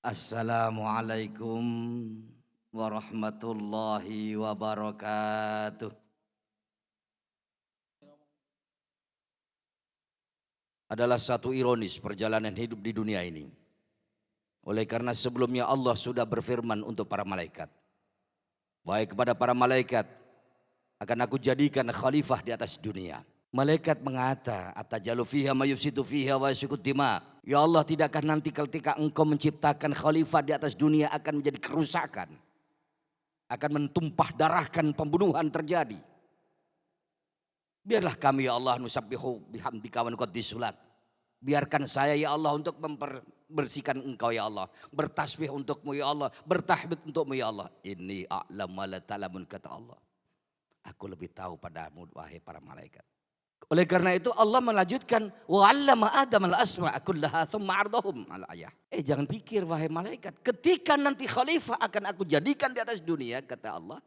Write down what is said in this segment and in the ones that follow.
Assalamualaikum warahmatullahi wabarakatuh. Adalah satu ironis perjalanan hidup di dunia ini. Oleh karena sebelumnya Allah sudah berfirman untuk para malaikat. Baik kepada para malaikat, akan aku jadikan khalifah di atas dunia. Malaikat mengata, atajalu fiha ma yufsidu fiha wa yasfikud dima. Ya Allah, tidakkah nanti ketika engkau menciptakan khalifah di atas dunia akan menjadi kerusakan, akan mentumpah darahkan, pembunuhan terjadi. Biarlah kami ya Allah nusabbihu bihamdika wa nuqaddisu lak. Biarkan saya ya Allah untuk membersihkan engkau ya Allah. Bertasbih untukmu ya Allah, bertahmid untukmu ya Allah. Inni a'lamu ma la ta'lamun, kata Allah. Aku lebih tahu padamu wahai para malaikat. Oleh karena itu Allah melanjutkan wa 'allama Adam al-asma'a kullaha tsumma 'ardahum 'ala ayah. Jangan pikir wahai malaikat, ketika nanti khalifah akan aku jadikan di atas dunia, kata Allah,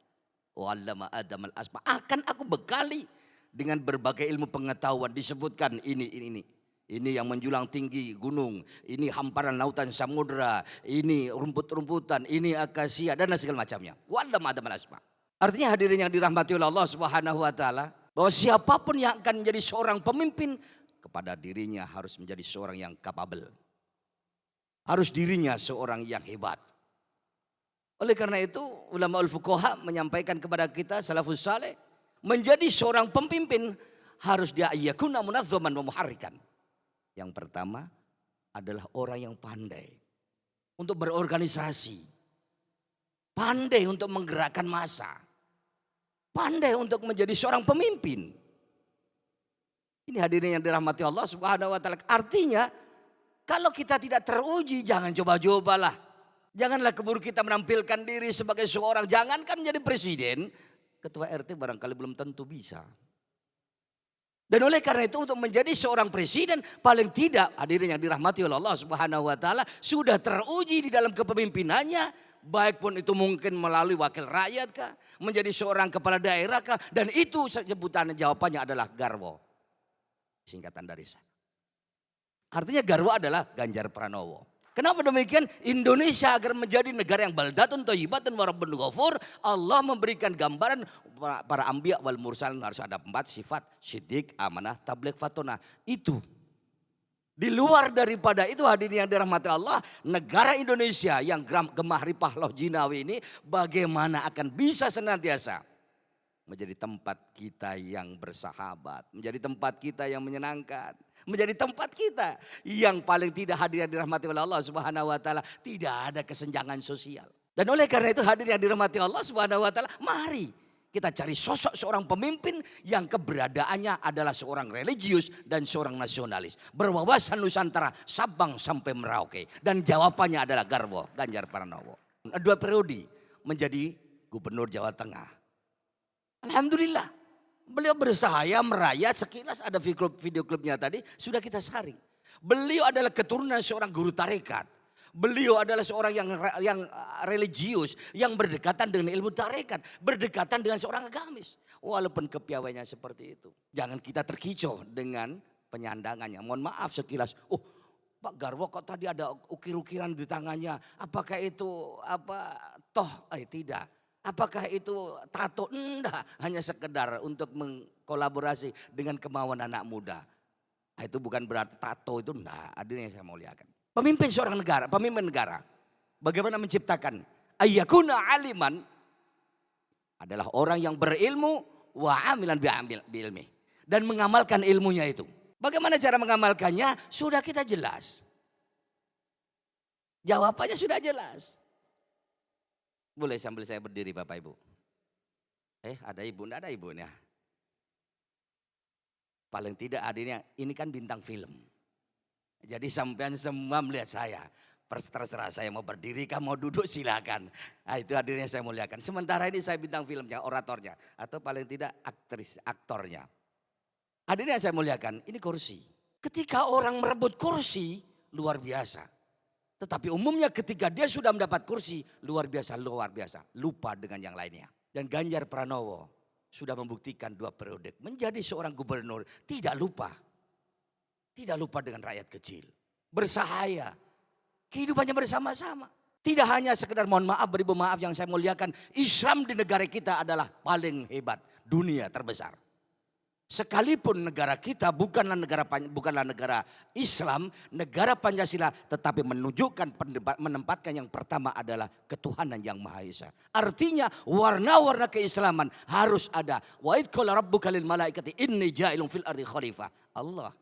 wa 'allama Adam al-asma', akan aku bekali dengan berbagai ilmu pengetahuan. Disebutkan ini. Ini yang menjulang tinggi gunung, ini hamparan lautan samudra, ini rumput-rumputan, ini akasia dan segala macamnya. Wa 'allama Adam al-asma'. Artinya hadirin yang dirahmati oleh Allah Subhanahu wa taala, bahwa siapapun yang akan menjadi seorang pemimpin, kepada dirinya harus menjadi seorang yang capable. Harus dirinya seorang yang hebat. Oleh karena itu ulama al-fuqaha menyampaikan kepada kita salafus saleh, menjadi seorang pemimpin harus dia yakuna munazzaman wa muharrikan. Yang pertama adalah orang yang pandai untuk berorganisasi. Pandai untuk menggerakkan massa. Pandai untuk menjadi seorang pemimpin. Ini hadirin yang dirahmati Allah Subhanahu wa taala. Artinya kalau kita tidak teruji, jangan coba-cobalah. Janganlah keburu kita menampilkan diri sebagai seorang, jangankan menjadi presiden, ketua RT barangkali belum tentu bisa. Dan oleh karena itu untuk menjadi seorang presiden, paling tidak hadirin yang dirahmati oleh Allah Subhanahu wa taala, sudah teruji di dalam kepemimpinannya. Baik pun itu mungkin melalui wakil rakyat kah, menjadi seorang kepala daerah kah, dan itu sebutannya jawabannya adalah garwo. Singkatan dari saya. Artinya garwo adalah Ganjar Pranowo. Kenapa demikian? Indonesia agar menjadi negara yang baldatun thayyibatun wa rabbun ghafur, Allah memberikan gambaran para anbiya wal mursalin harus ada 4 sifat: siddiq, amanah, tabligh, fatonah. Itu. Di luar daripada itu hadirin yang dirahmati Allah, negara Indonesia yang gemah ripah loh jinawi ini bagaimana akan bisa senantiasa menjadi tempat kita yang bersahabat, menjadi tempat kita yang menyenangkan, menjadi tempat kita yang paling tidak hadirin yang dirahmati oleh Allah Subhanahu wa taala, tidak ada kesenjangan sosial. Dan oleh karena itu hadirin yang dirahmati Allah Subhanahu wa taala, mari kita cari sosok seorang pemimpin yang keberadaannya adalah seorang religius dan seorang nasionalis. Berwawasan Nusantara Sabang sampai Merauke. Dan jawabannya adalah garwo, Ganjar Pranowo. 2 periode menjadi gubernur Jawa Tengah. Alhamdulillah. Beliau bersahaya merayat, sekilas ada video klipnya tadi sudah kita saring. Beliau adalah keturunan seorang guru tarekat. Beliau adalah seorang yang religius, yang berdekatan dengan ilmu tarekat, berdekatan dengan seorang agamis. Walaupun kepiawaiannya seperti itu, jangan kita terkicau dengan penyandangannya. Mohon maaf sekilas, Pak Garwo kok tadi ada ukir-ukiran di tangannya, apakah itu tidak. Apakah itu tato? Enggak, hanya sekedar untuk mengkolaborasi dengan kemauan anak muda. Itu bukan berarti tato itu enggak, adanya saya mau lihatkan. Pemimpin seorang negara, pemimpin negara, bagaimana menciptakan ayyakuna aliman, adalah orang yang berilmu wa amilan biilmi, dan mengamalkan ilmunya itu. Bagaimana cara mengamalkannya? Sudah kita jelas. Jawabannya sudah jelas. Boleh sambil saya berdiri Bapak Ibu? Ada ibu, enggak ada ibunya. Paling tidak adanya, ini kan bintang film. Jadi sampean semua melihat saya. Terserah saya mau berdiri kah mau duduk silakan. Itu hadirnya saya muliakan. Sementara ini saya bintang filmnya, oratornya. Atau paling tidak aktornya. Hadirnya saya muliakan, ini kursi. Ketika orang merebut kursi luar biasa. Tetapi umumnya ketika dia sudah mendapat kursi luar biasa. Lupa dengan yang lainnya. Dan Ganjar Pranowo sudah membuktikan 2 periode. Menjadi seorang gubernur tidak lupa. Tidak lupa dengan rakyat kecil. Bersahaya. Kehidupannya bersama-sama. Tidak hanya sekedar mohon maaf beribu maaf yang saya muliakan. Islam di negara kita adalah paling hebat. Dunia terbesar. Sekalipun negara kita bukanlah negara Islam, negara Pancasila, tetapi menempatkan yang pertama adalah ketuhanan yang Maha Esa. Artinya warna-warna keislaman harus ada. Wa idh qala rabbuka lil malaikati inni ja'ilun fil ardi khalifah. Allah.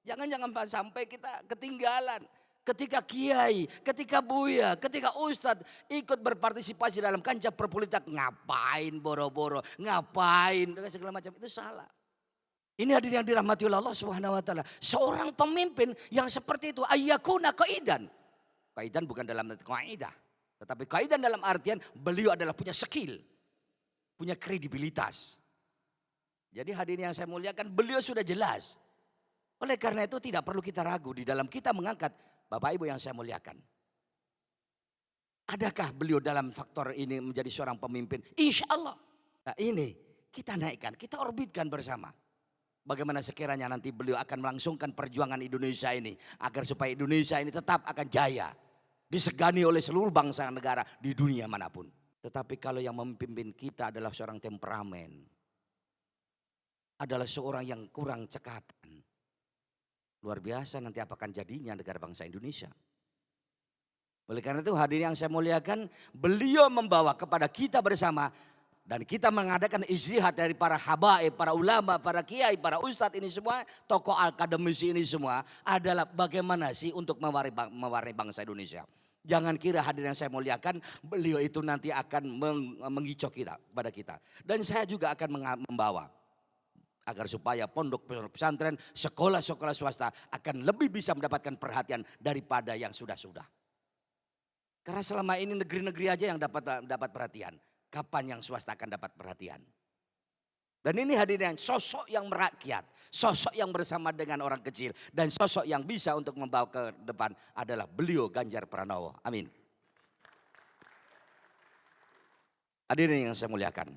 Jangan sampai kita ketinggalan. Ketika kiai, ketika buya, ketika ustadz ikut berpartisipasi dalam kancah perpolitik, ngapain boro-boro, ngapain dengan segala macam, itu salah. Ini hadirin yang dirahmati oleh Allah Subhanahu wa taala. Seorang pemimpin yang seperti itu ayyakuna qaidan. Qaidan bukan dalam arti kaidah, tetapi qaidan dalam artian beliau adalah punya skill, punya kredibilitas. Jadi hadirin yang saya muliakan, beliau sudah jelas. Oleh karena itu tidak perlu kita ragu di dalam kita mengangkat Bapak Ibu yang saya muliakan. Adakah beliau dalam faktor ini menjadi seorang pemimpin? Insya Allah. Nah ini kita naikkan, kita orbitkan bersama. Bagaimana sekiranya nanti beliau akan melangsungkan perjuangan Indonesia ini. Agar supaya Indonesia ini tetap akan jaya. Disegani oleh seluruh bangsa dan negara di dunia manapun. Tetapi kalau yang memimpin kita adalah seorang temperamen. Adalah seorang yang kurang cekatan. Luar biasa nanti apa akan jadinya negara bangsa Indonesia. Oleh karena itu hadirin yang saya muliakan, beliau membawa kepada kita bersama dan kita mengadakan ijtihad dari para habaib, para ulama, para kiai, para ustadz ini semua, tokoh akademisi ini semua adalah bagaimana sih untuk mewarnai bangsa Indonesia. Jangan kira hadirin yang saya muliakan, beliau itu nanti akan mengicau kita pada kita. Dan saya juga akan membawa agar supaya pondok pesantren, sekolah-sekolah swasta akan lebih bisa mendapatkan perhatian daripada yang sudah-sudah. Karena selama ini negeri-negeri aja yang dapat perhatian. Kapan yang swasta akan dapat perhatian? Dan ini hadirin sosok yang merakyat, sosok yang bersama dengan orang kecil, dan sosok yang bisa untuk membawa ke depan adalah beliau Ganjar Pranowo. Amin. Hadirin yang saya muliakan.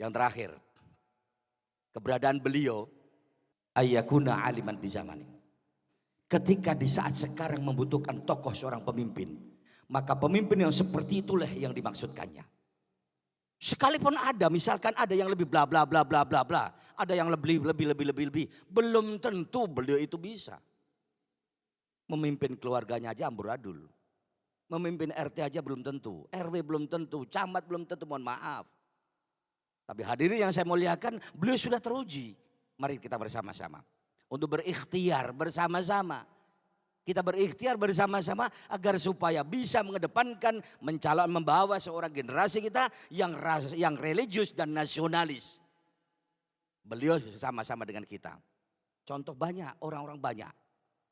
Yang terakhir. Keberadaan beliau ayyakuna aliman di zamani. Ketika di saat sekarang membutuhkan tokoh seorang pemimpin, maka pemimpin yang seperti itulah yang dimaksudkannya. Sekalipun ada, misalkan ada yang lebih bla bla bla bla bla bla, ada yang lebih, belum tentu beliau itu bisa. Memimpin keluarganya aja amburadul. Memimpin RT aja belum tentu, RW belum tentu, camat belum tentu, mohon maaf. Tapi hadirin yang saya muliakan, beliau sudah teruji. Mari kita bersama-sama untuk berikhtiar bersama-sama. Kita berikhtiar bersama-sama agar supaya bisa mengedepankan, membawa seorang generasi kita yang religius dan nasionalis. Beliau sama-sama dengan kita. Contoh banyak, orang-orang banyak.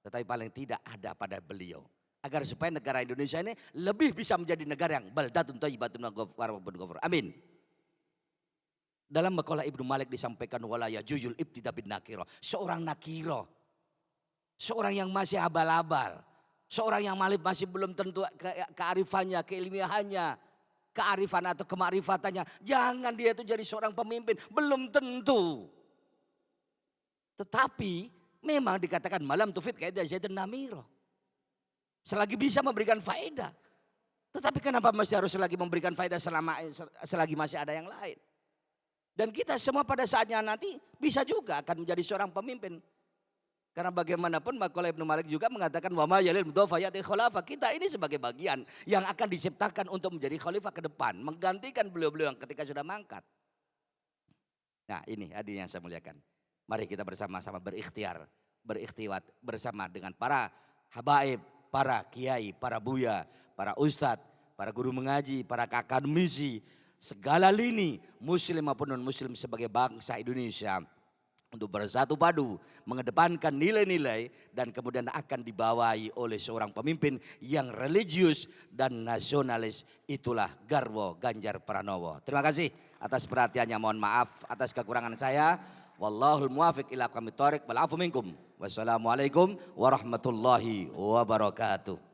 Tetapi paling tidak ada pada beliau. Agar supaya negara Indonesia ini lebih bisa menjadi negara yang baldatun thayyibatun wa ghafurun ghafur. Amin. Dalam makalah Ibnu Malik disampaikan wala yajuzul ibtida bin nakiro. Seorang nakiro. Seorang yang masih abal-abal. Seorang yang masih belum tentu kearifannya, keilmiahannya. Kearifan atau kemakrifatannya. Jangan dia itu jadi seorang pemimpin. Belum tentu. Tetapi memang dikatakan malam tufid kaidah zaitun namiro. Selagi bisa memberikan faedah. Tetapi kenapa masih harus lagi memberikan faedah selagi masih ada yang lain. Dan kita semua pada saatnya nanti bisa juga akan menjadi seorang pemimpin. Karena bagaimanapun makalah Ibnu Malik juga mengatakan wa ma yalil mudhafayati khalafah. Kita ini sebagai bagian yang akan diciptakan untuk menjadi khalifah ke depan. Menggantikan beliau-beliau yang ketika sudah mangkat. Nah ini hadirin yang saya muliakan. Mari kita bersama-sama berikhtiar. Berikhtiwat bersama dengan para habaib, para kiai, para buya, para ustadz, para guru mengaji, para akademisi. Segala lini muslim maupun non muslim sebagai bangsa Indonesia untuk bersatu padu mengedepankan nilai-nilai dan kemudian akan dibawai oleh seorang pemimpin yang religius dan nasionalis, itulah Garwo Ganjar Pranowo. Terima kasih atas perhatiannya, mohon maaf atas kekurangan saya. Wallahul muwafiq ila aqwamit thoriq wal afu minkum. Wassalamualaikum warahmatullahi wabarakatuh.